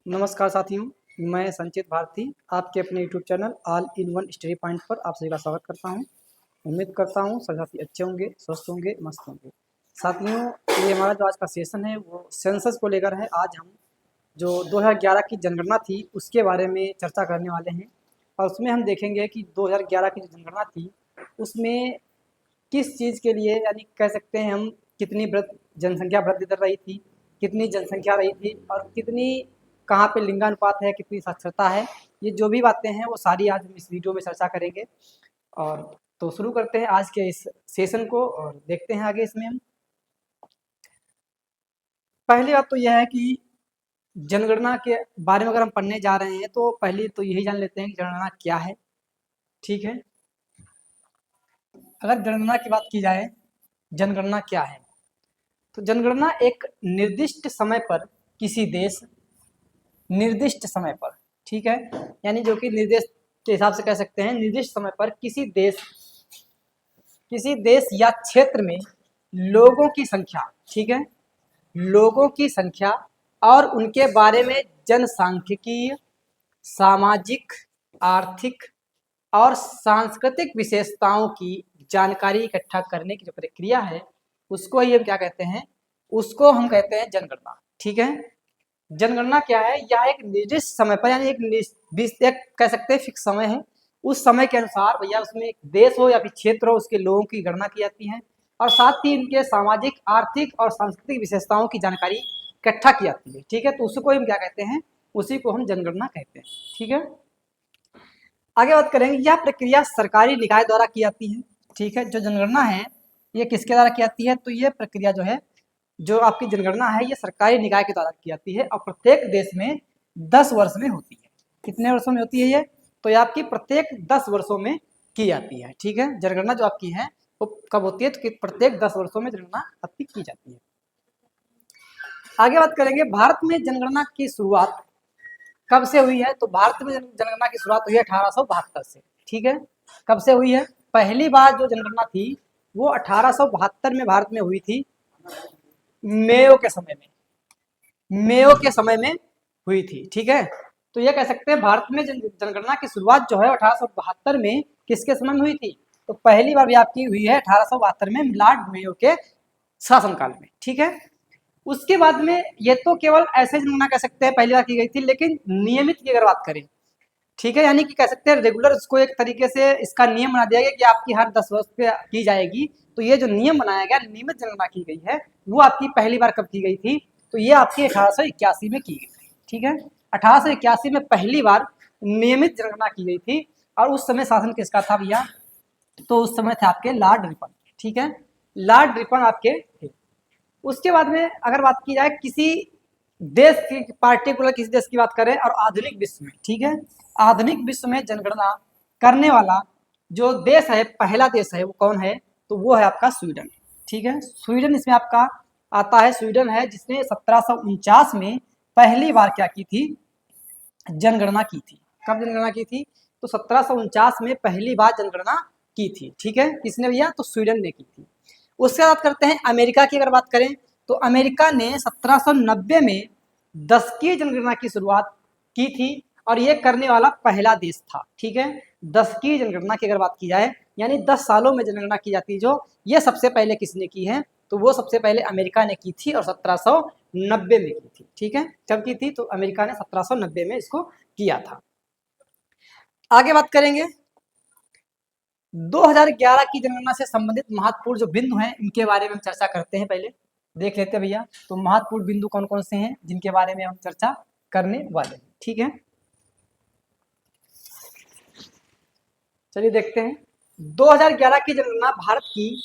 नमस्कार साथियों, मैं संचित भारती आपके अपने YouTube channel all in one study point पर आप सभी का स्वागत करता हूं। उम्मीद करता हूं सभी साथी अच्छे होंगे, स्वस्थ होंगे, मस्त होंगे। साथियों, ये हमारा जो आज का सेशन है वो सेंसस को लेकर है। आज हम जो 2011 की जनगणना थी उसके बारे में चर्चा करने वाले हैं और उसमें हम देखेंगे कि 2011 की जो जनगणना थी उसमें किस चीज़ के लिए, यानी कह सकते हैं हम, कितनी जनसंख्या वृद्धि दर रही थी, कितनी जनसंख्या रही थी और कितनी कहाँ पे लिंगानुपात है, कितनी साक्षरता है। ये जो भी बातें हैं वो सारी आज हम इस वीडियो में चर्चा करेंगे। और तो शुरू करते हैं आज के इस सेशन को और देखते हैं आगे इसमें हम। पहली बात तो यह है कि जनगणना के बारे में अगर हम पढ़ने जा रहे हैं तो पहले तो यही जान लेते हैं कि जनगणना क्या है। ठीक है, अगर जनगणना की बात की जाए, जनगणना क्या है, तो जनगणना एक निर्दिष्ट समय पर किसी देश, निर्दिष्ट समय पर, ठीक है, यानी जो कि निर्देश के हिसाब से कह सकते हैं, निर्दिष्ट समय पर किसी देश या क्षेत्र में लोगों की संख्या, ठीक है, लोगों की संख्या और उनके बारे में जनसांख्यिकीय, सामाजिक, आर्थिक और सांस्कृतिक विशेषताओं की जानकारी इकट्ठा करने की जो प्रक्रिया है उसको ही हम क्या कहते हैं, उसको हम कहते हैं जनगणना। ठीक है, जनगणना क्या है, यह एक निर्दिष्ट समय पर, यानी एक कह सकते हैं फिक्स समय है, उस समय के अनुसार भैया उसमें एक देश हो या फिर क्षेत्र हो उसके लोगों की गणना की जाती है और साथ ही इनके सामाजिक, आर्थिक और सांस्कृतिक विशेषताओं की जानकारी इकट्ठा की जाती है। ठीक है, तो उसको हम क्या कहते हैं, उसी को हम जनगणना कहते हैं। ठीक है, आगे बात करेंगे, यह प्रक्रिया सरकारी निकाय द्वारा की जाती है। ठीक है, जो जनगणना है ये किसके द्वारा की जाती है, तो ये प्रक्रिया जो है, जो आपकी जनगणना है ये सरकारी निकाय के द्वारा की जाती है और प्रत्येक देश में 10 वर्ष में होती है। कितने वर्षों में होती है ये, तो ये आपकी प्रत्येक 10 वर्षों में की जाती है। ठीक है, जनगणना जो आपकी है वो कब होती है, तो प्रत्येक 10 वर्षों में जनगणना आपकी की जाती है। आगे बात करेंगे, भारत में जनगणना की शुरुआत कब से हुई है, तो भारत में जनगणना की शुरुआत हुई है 1872 से। ठीक है, कब से हुई है, पहली बार जो जनगणना थी वो 1872 में भारत में हुई थी, मेयो के समय में, मेयो के समय में हुई थी। ठीक है, तो ये कह सकते हैं भारत में जनगणना की शुरुआत जो है 1872 में किसके समय में हुई थी, तो पहली बार भी आपकी हुई है 1872 में लॉर्ड मेयो के शासनकाल में। ठीक है, उसके बाद में ये तो केवल ऐसे जनगणना कह सकते हैं पहली बार की गई थी, लेकिन नियमित की अगर बात करें, ठीक है, यानी कि कह सकते हैं रेगुलर, इसको एक तरीके से इसका नियम बना दिया गया कि आपकी हर 10 वर्ष पे की जाएगी। तो ये जो नियम बनाया गया, नियमित जनगणना की गई है, वो आपकी पहली बार कब की गई थी, तो ये आपकी 1881 में की गई थी। ठीक है, 1881 में पहली बार नियमित जनगणना की गई थी और उस समय शासन किसका था भैया, तो उस समय थे आपके लॉर्ड रिपन। ठीक है, लॉर्ड रिपन आपके थे। उसके बाद में अगर बात की जाए किसी देश की, पार्टिकुलर किसी देश की बात करें और आधुनिक विश्व में, ठीक है, आधुनिक विश्व में जनगणना करने वाला जो देश है, पहला देश है वो कौन है, तो वो है आपका स्वीडन। ठीक है, स्वीडन इसमें आपका आता है, स्वीडन है जिसने 1749 में पहली बार क्या की थी, जनगणना की थी। कब जनगणना की थी, तो 1749 में पहली बार जनगणना की थी। ठीक है, किसने भैया, तो स्वीडन ने की थी। उसके बाद करते हैं अमेरिका की अगर बात करें, तो अमेरिका ने 1790 में 10 की जनगणना की शुरुआत की थी और ये करने वाला पहला देश था। ठीक है, 10 की जनगणना की अगर बात की जाए, यानी 10 सालों में जनगणना की जाती है, जो ये सबसे पहले किसने की है, तो वो सबसे पहले अमेरिका ने की थी और 1790 में की थी। ठीक है, कब की थी, तो अमेरिका ने 1790 में इसको किया था। आगे बात करेंगे, 2011 की जनगणना से संबंधित महत्वपूर्ण जो बिंदु हैं इनके बारे में हम चर्चा करते हैं। पहले देख लेते हैं भैया, तो महत्वपूर्ण बिंदु कौन कौन से हैं जिनके बारे में हम चर्चा करने वाले हैं। ठीक है, चलिए देखते हैं। 2011 की जनगणना भारत की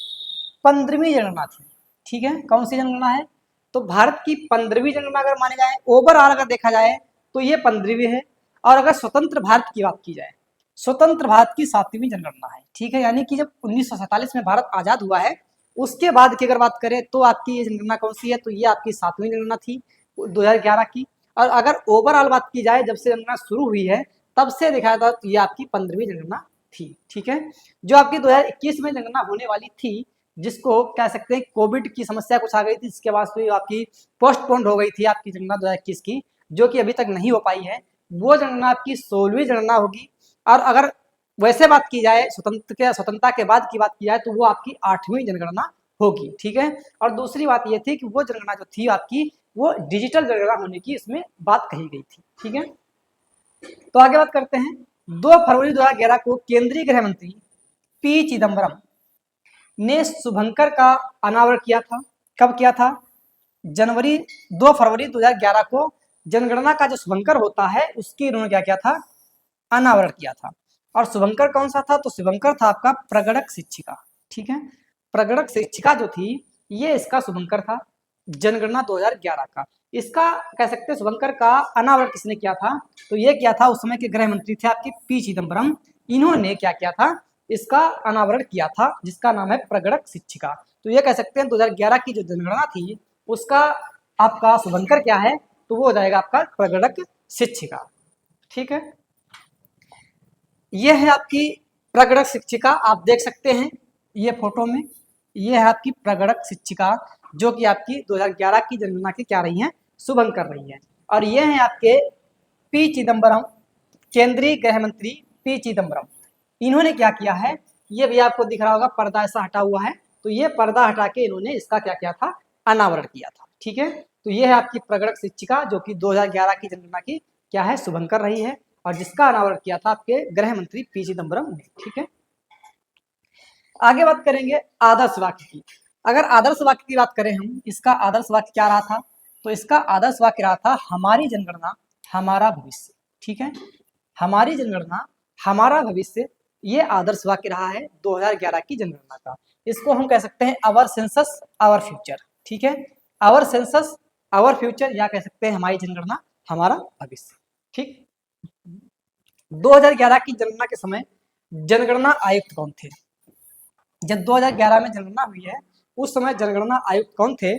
15वीं जनगणना थी। ठीक है, कौन सी जनगणना है, तो भारत की 15वीं जनगणना अगर माने जाए, ओवरऑल अगर देखा जाए तो ये 15वीं है। और अगर स्वतंत्र भारत की बात की जाए, स्वतंत्र भारत की 7वीं जनगणना है। ठीक है, यानी कि जब 1947 में भारत आजाद हुआ है उसके बाद की अगर बात करें तो आपकी ये जनगणना कौन सी है, तो ये आपकी 7वीं जनगणना थी 2011 की। और अगर ओवरऑल बात की जाए, जब से जनगणना शुरू हुई है तब से देखा था तो ये आपकी 15वीं जनगणना थी। ठीक है, जो आपकी 2021 में जनगणना होने वाली थी, जिसको कह सकते हैं कोविड की समस्या कुछ आ गई थी, जिसके बाद से आपकी पोस्टपोन्ड हो गई थी आपकी जनगणना 2021 की, जो कि अभी तक नहीं हो पाई है, वो जनगणना आपकी 16वीं जनगणना होगी। और अगर वैसे बात की जाए स्वतंत्रता के बाद की बात की जाए तो वो आपकी 8वीं जनगणना होगी, ठीक है। और दूसरी बात ये थी कि वो जनगणना जो थी आपकी वो डिजिटल जनगणना होने की इसमें बात कही गई थी, ठीक है। तो आगे बात करते हैं। 2 फरवरी 2011 को केंद्रीय गृह मंत्री पी चिदम्बरम ने शुभंकर का अनावरण किया था। कब किया था? 2 फरवरी 2011 को जनगणना का जो शुभंकर होता है उसकी इन्होंने क्या किया था? अनावरण किया था। और शुभंकर कौन सा था? तो शुभंकर था आपका प्रगणक शिक्षिका, ठीक है। प्रगणक शिक्षिका जो थी ये इसका शुभंकर था जनगणना 2011 का। इसका कह सकते हैं शुभंकर का अनावरण किसने किया था? तो ये किया था उस समय के गृह मंत्री थे आपके पी चिदम्बरम। इन्होंने क्या किया था? इसका अनावरण किया था, जिसका नाम है प्रगणक शिक्षिका। तो ये कह सकते हैं 2011 की जो जनगणना थी उसका आपका शुभंकर क्या है? तो वो हो जाएगा आपका प्रगणक शिक्षिका, ठीक है। ये है आपकी प्रगणक शिक्षिका, आप देख सकते हैं ये फोटो में, ये है आपकी प्रगणक शिक्षिका जो कि आपकी 2011 की जनगणना की क्या रही है? शुभंकर रही है। और ये है आपके पी चिदम्बरम, केंद्रीय गृह मंत्री पी चिदम्बरम। इन्होंने क्या किया है? ये भी आपको दिख रहा होगा, पर्दा ऐसा हटा हुआ है, तो ये पर्दा हटा के इन्होंने इसका क्या किया था? अनावरण किया था, ठीक है। तो ये है आपकी प्रगणक शिक्षिका जो कि 2011 की जनगणना की क्या है? शुभंकर रही है, और जिसका अनावरण किया था आपके गृह मंत्री पी चिदम्बरम ने, ठीक है। आगे बात करेंगे आदर्श वाक्य की। अगर आदर्श वाक्य की बात करें हम, इसका आदर्श वाक्य क्या रहा था? तो इसका आदर्श वाक्य रहा था हमारी जनगणना हमारा भविष्य, ठीक है। हमारी जनगणना हमारा भविष्य, ये आदर्श वाक्य रहा है 2011 की जनगणना का। इसको हम कह सकते हैं आवर सेंसस आवर फ्यूचर, ठीक है। आवर सेंसस आवर फ्यूचर, या कह सकते हैं हमारी जनगणना हमारा भविष्य, ठीक। 2011 की जनगणना के समय जनगणना आयुक्त कौन थे? जब 2011 में जनगणना हुई है उस समय जनगणना आयुक्त कौन थे?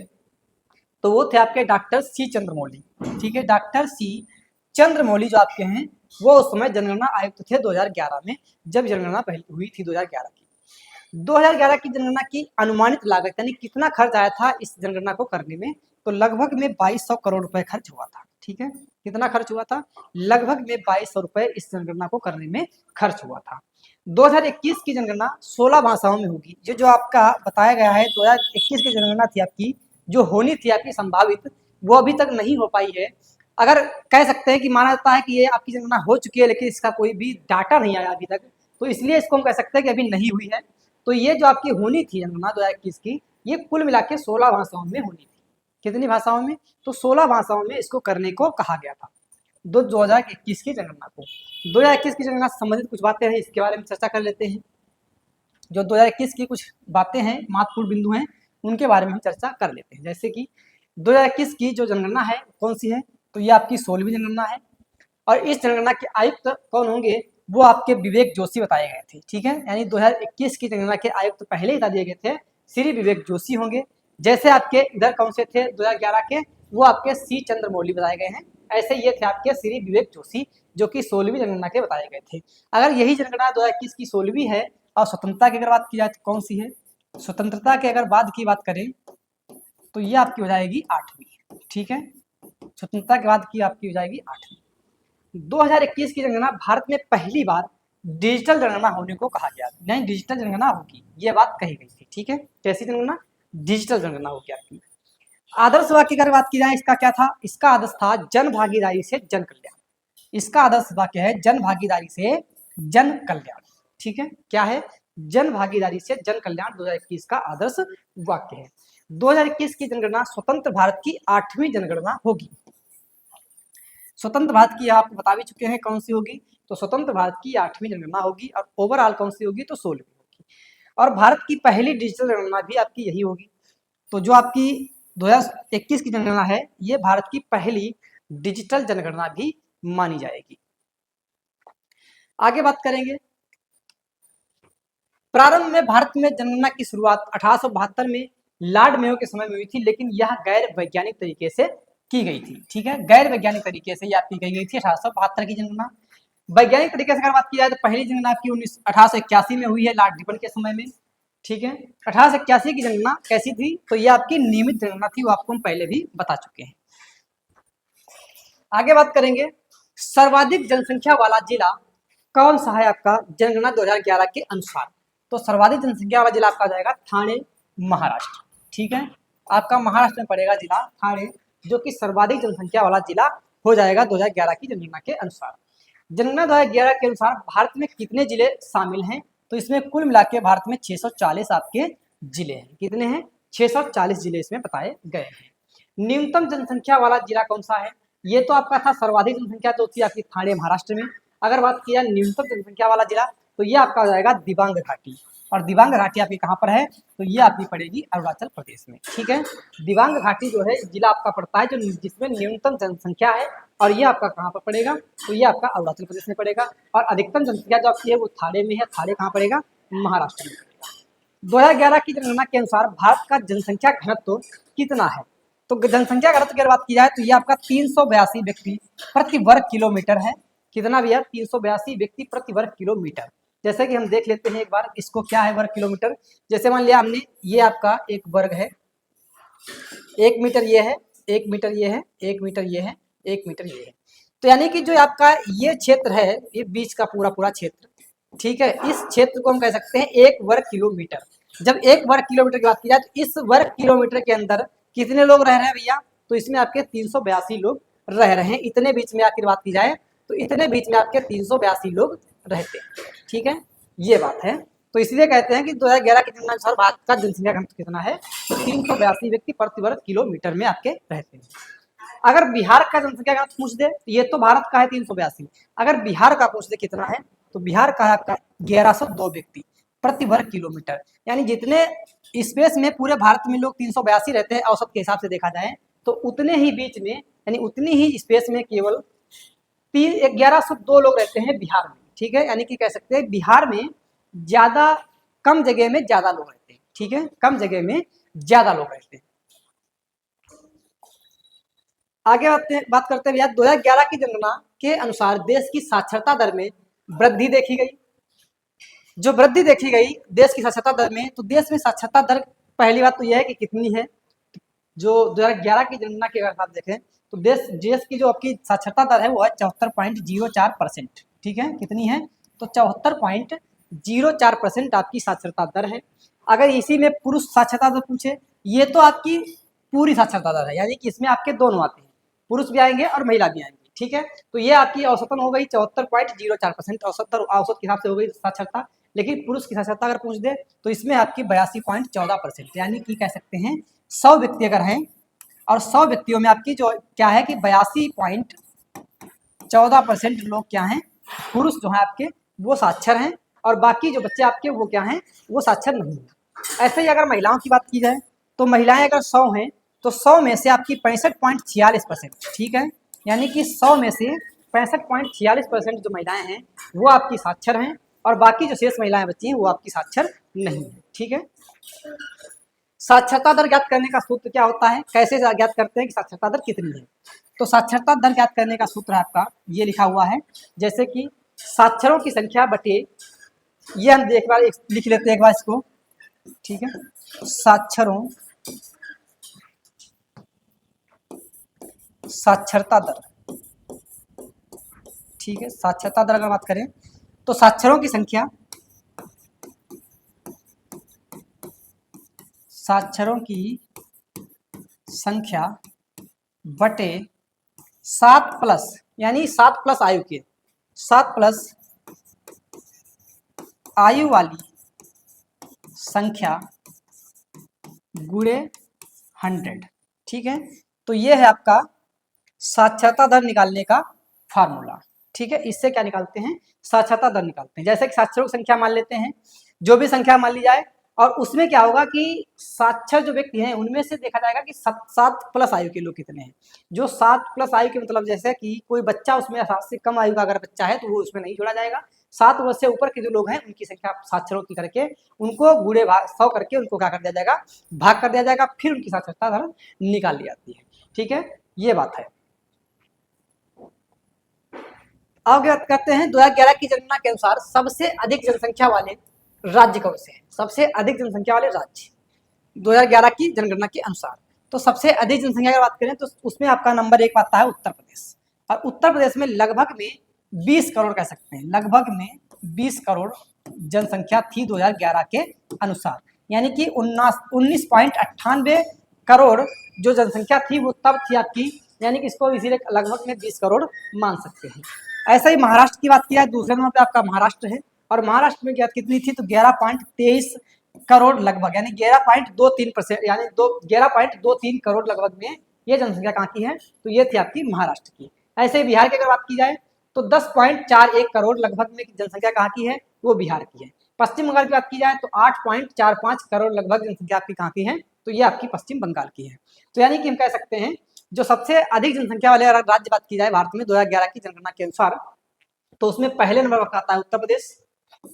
तो वो थे आपके डॉक्टर सी चंद्रमौली, ठीक है। डॉक्टर सी चंद्रमौली जो आपके हैं वो उस समय जनगणना आयुक्त थे 2011 में, जब जनगणना पहले हुई थी 2011 की। 2011 की जनगणना की अनुमानित लागत यानी कितना खर्च आया था इस जनगणना को करने में? तो लगभग में 2200 करोड़ रुपए खर्च हुआ था, ठीक है। कितना खर्च हुआ था? लगभग में 2200 रुपए इस जनगणना को करने में खर्च हुआ था। 2021 की जनगणना 16 भाषाओं में होगी। ये जो आपका बताया गया है 2021 की जनगणना थी आपकी, जो होनी थी आपकी संभावित, वो अभी तक नहीं हो पाई है। अगर कह सकते हैं कि माना जाता है कि ये आपकी जनगणना हो चुकी है लेकिन इसका कोई भी डाटा नहीं आया अभी तक, तो इसलिए इसको हम कह सकते हैं कि अभी नहीं हुई है। तो ये जो आपकी होनी थी जनगणना 2021 की, ये कुल मिला के 16 भाषाओं में होनी थी। कितनी भाषाओं में? तो 16 भाषाओं में इसको करने को कहा गया था 2021 की जनगणना को। 2021 की जनगणना से संबंधित कुछ बातें हैं, इसके बारे में चर्चा कर लेते हैं। जो 2021 की कुछ बातें हैं, महत्वपूर्ण बिंदु हैं, उनके बारे में हम चर्चा कर लेते हैं। जैसे कि 2021 की जो जनगणना है कौन सी है? तो ये आपकी 16वीं जनगणना है, और इस जनगणना के आयुक्त कौन होंगे? वो आपके विवेक जोशी बताए गए थे, ठीक है। यानी 2021 की जनगणना के आयुक्त पहले ही बता दिए गए थे, श्री विवेक जोशी होंगे। जैसे आपके इधर कौन से थे 2011 के? वो आपके सी चंद्रमौली बताए गए हैं। ऐसे ये थे आपके श्री विवेक जोशी जो कि 16वीं जनगणना के बताए गए थे। अगर यही जनगणना 2021 की 16वीं है और स्वतंत्रता की अगर बात की जाए तो कौन सी है? स्वतंत्रता के अगर बाद की बात करें तो ये आपकी हो जाएगी 8वीं, ठीक है। स्वतंत्रता के बाद की आपकी हो जाएगी 8वीं। 2021 की जनगणना भारत में पहली बार डिजिटल जनगणना होने को कहा गया, नहीं डिजिटल जनगणना होगी ये बात कही गई थी, ठीक है। कैसी जनगणना? डिजिटल जनगणना होगी आपकी। आदर्श वाक्य की अगर बात की जाए इसका क्या था? इसका आदर्श था जन भागीदारी से जन कल्याण। इसका आदर्श वाक्य है जन भागीदारी से जन कल्याण, ठीक है। क्या है? जन भागीदारी से जन कल्याण 2021 का आदर्श वाक्य है। 2021 की जनगणना स्वतंत्र भारत की 8वीं जनगणना होगी। स्वतंत्र भारत की आप बता भी चुके हैं कौन सी होगी, तो स्वतंत्र भारत की 8वीं जनगणना होगी। और ओवरऑल कौन सी होगी? तो 16वीं होगी। और भारत की पहली डिजिटल जनगणना भी आपकी यही होगी। तो जो आपकी 2021 की जनगणना है ये भारत की पहली डिजिटल जनगणना भी मानी जाएगी। आगे बात करेंगे, प्रारंभ में भारत में जनगणना की शुरुआत 1872 में लॉर्ड मेयो के समय में हुई थी, लेकिन यह गैर वैज्ञानिक तरीके से की गई थी, ठीक है। गैर वैज्ञानिक तरीके से यह की गई थी 1872 की जनगणना। वैज्ञानिक तरीके से अगर बात की जाए तो पहली जनगणना आपकी 1881 में हुई है लॉर्ड रिपन के समय में, ठीक है। 1881 की जनगणना कैसी थी? तो ये आपकी नियमित जनगणना थी, वो आपको हम पहले भी बता चुके हैं। आगे बात करेंगे, सर्वाधिक जनसंख्या वाला जिला कौन सा है आपका जनगणना 2011 के अनुसार। तो सर्वाधिक जनसंख्या वाला जिला आपका आ जाएगा थाने, महाराष्ट्र। ठीक है, आपका महाराष्ट्र में पड़ेगा जिला थाने, जो कि सर्वाधिक जनसंख्या वाला जिला हो जाएगा 2011 की जनगणना के अनुसार। जनगणना 2011 के अनुसार भारत में कितने जिले शामिल हैं, तो इसमें कुल मिला के भारत में 640 आपके जिले हैं। कितने हैं? 640 जिले इसमें बताए गए हैं। न्यूनतम जनसंख्या वाला जिला कौन सा है? ये तो आपका था सर्वाधिक जनसंख्या जो थी आपकी थाने, महाराष्ट्र में। अगर बात किया न्यूनतम जनसंख्या वाला जिला, तो ये आपका हो जाएगा दिबांग घाटी। और दिबांग घाटी आपकी कहाँ पर है? तो ये आपकी पड़ेगी अरुणाचल प्रदेश में। ठीक है, दिबांग घाटी जो है जिला आपका पड़ता है जो जिसमें न्यूनतम जनसंख्या है, और ये आपका कहाँ पर पड़ेगा? तो ये आपका अरुणाचल प्रदेश में पड़ेगा। और अधिकतम जनसंख्या जो आपकी है वो थाने में है। थाने कहाँ पड़ेगा? महाराष्ट्र में पड़ेगा। 2011 की जनगणना के अनुसार भारत का जनसंख्या घनत्व कितना है? तो जनसंख्या घनत्व की अगर बात की जाए तो ये आपका 382 व्यक्ति प्रति वर्ग किलोमीटर है। कितना भी है? 382 व्यक्ति प्रति वर्ग किलोमीटर। जैसे कि हम देख लेते हैं एक बार इसको, क्या है वर्ग किलोमीटर। जैसे मान लिया हमने, ये आपका एक वर्ग है, 1 मीटर ये है, 1 मीटर ये है, 1 मीटर ये है, 1 मीटर ये है। तो यानी कि जो आपका ये क्षेत्र है, ये बीच का पूरा पूरा क्षेत्र, ठीक है, इस क्षेत्र को हम कह सकते हैं 1 वर्ग किलोमीटर। जब 1 वर्ग किलोमीटर की बात की जाए तो इस वर्ग किलोमीटर के अंदर कितने लोग रह रहे हैं भैया? तो इसमें आपके 382 लोग रह रहे हैं। इतने बीच में आखिर बात की जाए तो इतने बीच में आपके 382 लोग रहते हैं। ठीक है, ये बात है। तो इसलिए कहते हैं कि 2011 की जनगणना अनुसार भारत का जनसंख्या घनत्व कितना है? तो 382 व्यक्ति प्रति वर्ग किलोमीटर में आपके रहते हैं। अगर बिहार का जनसंख्या घनत्व पूछ दे, ये तो भारत का है 382, अगर बिहार का पूछ दे कितना है, तो बिहार का है आपका 1102 व्यक्ति प्रति वर्ग किलोमीटर। यानी जितने स्पेस में पूरे भारत में लोग 382 रहते हैं औसत के हिसाब से देखा जाए, तो उतने ही बीच में यानी उतनी ही स्पेस में केवल 1102 लोग रहते हैं बिहार में। ठीक है, यानी कि कह सकते हैं बिहार में ज्यादा, कम जगह में ज्यादा लोग रहते हैं। ठीक है, कम जगह में ज्यादा लोग रहते हैं। आगे बात करते हैं भैया, 2011 की जनगणना के अनुसार देश की साक्षरता दर में वृद्धि देखी गई। जो वृद्धि देखी गई देश की साक्षरता दर में, तो देश में साक्षरता दर पहली बात तो यह है कि कितनी है। जो 2011 की जनगणना की अगर आप देखें तो देश की जो आपकी साक्षरता दर है वो है 74.04%। ठीक है, कितनी है? तो 74.04% आपकी साक्षरता दर है। अगर इसी में पुरुष साक्षरता दर पूछे, ये तो आपकी पूरी साक्षरता दर है, यानी कि इसमें आपके दोनों आते हैं, पुरुष भी आएंगे और महिला भी आएंगी। ठीक है, तो ये आपकी औसतन हो गई 74.04% औसत के हिसाब से हो गई साक्षरता। लेकिन पुरुष की साक्षरता अगर पूछ दे तो इसमें आपकी 82.14%, यानी कि कह सकते हैं 100 व्यक्ति अगर हैं और 100 व्यक्तियों में आपकी जो क्या है कि 82.14% लोग क्या हैं, पुरुष जो है आपके वो साक्षर हैं, और बाकी जो बच्चे आपके वो क्या हैं, वो साक्षर नहीं है। ऐसे ही अगर महिलाओं की बात की जाए तो महिलाएं अगर 100 हैं तो 100 में से आपकी 65.46%। ठीक है, यानी कि 100 में से 65.46% जो महिलाएं हैं वो आपकी साक्षर हैं, और बाकी जो शेष महिलाएं बची हैं वो आपकी साक्षर नहीं है। ठीक है, साक्षरता दर ज्ञात करने का सूत्र क्या होता है? कैसे ज्ञात करते हैं कि साक्षरता दर कितनी है? तो साक्षरता दर ज्ञात करने का सूत्र आपका ये लिखा हुआ है, जैसे कि साक्षरों की संख्या बटे, ये हम एक बार लिख लेते हैं एक बार इसको। ठीक है, साक्षरता दर। ठीक है, साक्षरता दर अगर बात करें तो साक्षरों की संख्या बटे 7 प्लस, यानी 7 प्लस आयु के, 7 प्लस आयु वाली संख्या गुणे 100। ठीक है, तो ये है आपका साक्षरता दर निकालने का फार्मूला। ठीक है, इससे क्या निकालते हैं? साक्षरता दर निकालते हैं। जैसे कि साक्षरों की संख्या मान लेते हैं, जो भी संख्या मान ली जाए, और उसमें क्या होगा कि साक्षर जो व्यक्ति हैं उनमें से देखा जाएगा कि 7 प्लस आयु के लोग कितने हैं। जो 7 प्लस आयु के मतलब जैसे कि कोई बच्चा उसमें 7 से कम आयु का अगर बच्चा है तो वो उसमें नहीं जोड़ा जाएगा। 7 वर्ष से ऊपर के जो लोग हैं उनकी संख्या साक्षरों की करके उनको गुणे 100 करके उनको क्या कर दिया जाएगा? भाग कर दिया जाएगा, फिर उनकी साक्षरता दर निकाल ली जाती है। ठीक है, ये बात है। आगे बात करते हैं 2011 की जनगणना के अनुसार सबसे अधिक जनसंख्या वाले राज्य कौन से हैं? सबसे अधिक जनसंख्या वाले राज्य 2011 की जनगणना के अनुसार, तो सबसे अधिक जनसंख्या की बात करें तो उसमें आपका नंबर 1 आता है उत्तर प्रदेश। और उत्तर प्रदेश में लगभग में 20 करोड़ कह सकते हैं, लगभग में 20 करोड़ जनसंख्या थी 2011 के अनुसार। यानी कि 19.98 करोड़ जो जनसंख्या थी वो तब थी आपकी, यानी कि इसको इसीलिए लगभग में 20 करोड़ मान सकते हैं। ऐसा ही महाराष्ट्र की बात की जाए, दूसरे नंबर पे आपका महाराष्ट्र है, और महाराष्ट्र में क्या कितनी थी तो 11.23 करोड़ लगभग, यानी 11.23%, यानी 11.23 करोड़ लगभग में ये जनसंख्या कहाँ की है, तो ये थी आपकी महाराष्ट्र की। ऐसे ही बिहार की अगर बात की जाए तो 10.41 करोड़ लगभग में जनसंख्या कहाँ की है, वो बिहार की है। पश्चिम बंगाल की बात की जाए तो 8.45 करोड़ लगभग जनसंख्या आपकी कहाँ की है, तो ये आपकी पश्चिम बंगाल की है। तो यानी कि हम कह सकते हैं जो सबसे अधिक जनसंख्या वाले राज्य बात की जाए भारत में 2011 की जनगणना के अनुसार, तो उसमें पहले नंबर पर आता है उत्तर प्रदेश,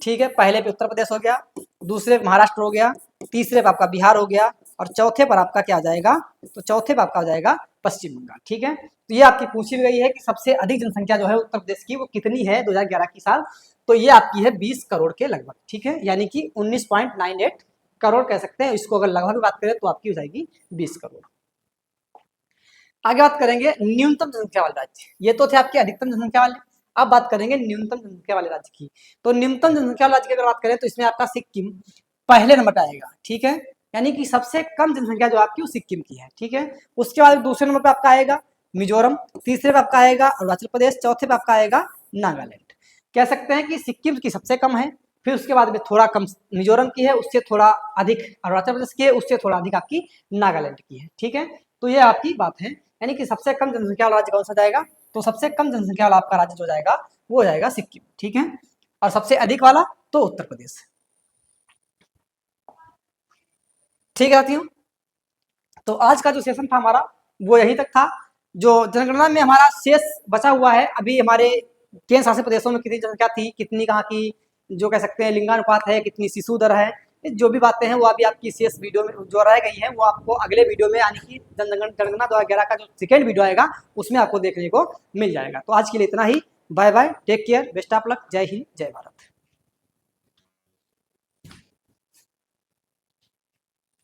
ठीक है, पहले पे उत्तर प्रदेश हो गया, दूसरे पे महाराष्ट्र हो गया, तीसरे पे आपका बिहार हो गया, और चौथे पर आपका क्या आ जाएगा, तो चौथे पर आपका आ जाएगा पश्चिम बंगाल। ठीक है, तो ये आपकी पूछी गई है कि सबसे अधिक जनसंख्या जो है उत्तर प्रदेश की वो कितनी है 2011 की साल, तो ये आपकी है 20 करोड़ के लगभग। ठीक है, यानी कि 19.98 करोड़ कह सकते हैं, इसको अगर लगभग बात करें तो आपकी हो जाएगी 20 करोड़। आगे बात करेंगे न्यूनतम जनसंख्या वाले राज्य, ये तो थे आपके अधिकतम जनसंख्या वाले। अब बात करेंगे न्यूनतम जनसंख्या वाले राज्य की। तो न्यूनतम जनसंख्या वाले राज्य की अगर बात करें तो इसमें आपका सिक्किम पहले नंबर पर आएगा। ठीक है, यानी कि सबसे कम जनसंख्या जो आपकी वो सिक्किम की है। ठीक है, उसके बाद दूसरे नंबर पर आपका आएगा मिजोरम, तीसरे पे आपका आएगा अरुणाचल प्रदेश, चौथे पे आपका आएगा नागालैंड। कह सकते हैं कि सिक्किम की सबसे कम है, फिर उसके बाद में थोड़ा कम मिजोरम की है, उससे थोड़ा अधिक अरुणाचल प्रदेश की है, उससे थोड़ा अधिक आपकी नागालैंड की है। ठीक है, तो ये आपकी बात है, यानी कि सबसे कम जनसंख्या वाला राज्य कौन सा जाएगा, तो सबसे कम जनसंख्या वाला आपका राज्य जो जाएगा वो हो जाएगा सिक्किम। ठीक है, और सबसे अधिक वाला तो उत्तर प्रदेश। ठीक है साथियों, तो आज का जो सेशन था हमारा वो यहीं तक था। जो जनगणना में हमारा शेष बचा हुआ है, अभी हमारे केंद्र शासित प्रदेशों में कितनी जनसंख्या थी, कितनी कहाँ की जो कह सकते हैं लिंगानुपात है, कितनी शिशु दर है, जो भी बातें हैं वो अभी आपकी शेष वीडियो में जो रह गई है वो आपको अगले वीडियो में, यानी कि जनगणना 2011 का जो सेकेंड वीडियो आएगा उसमें आपको देखने को मिल जाएगा। तो आज के लिए इतना ही, bye bye, take care, best of luck, जय हिंद, जय भारत।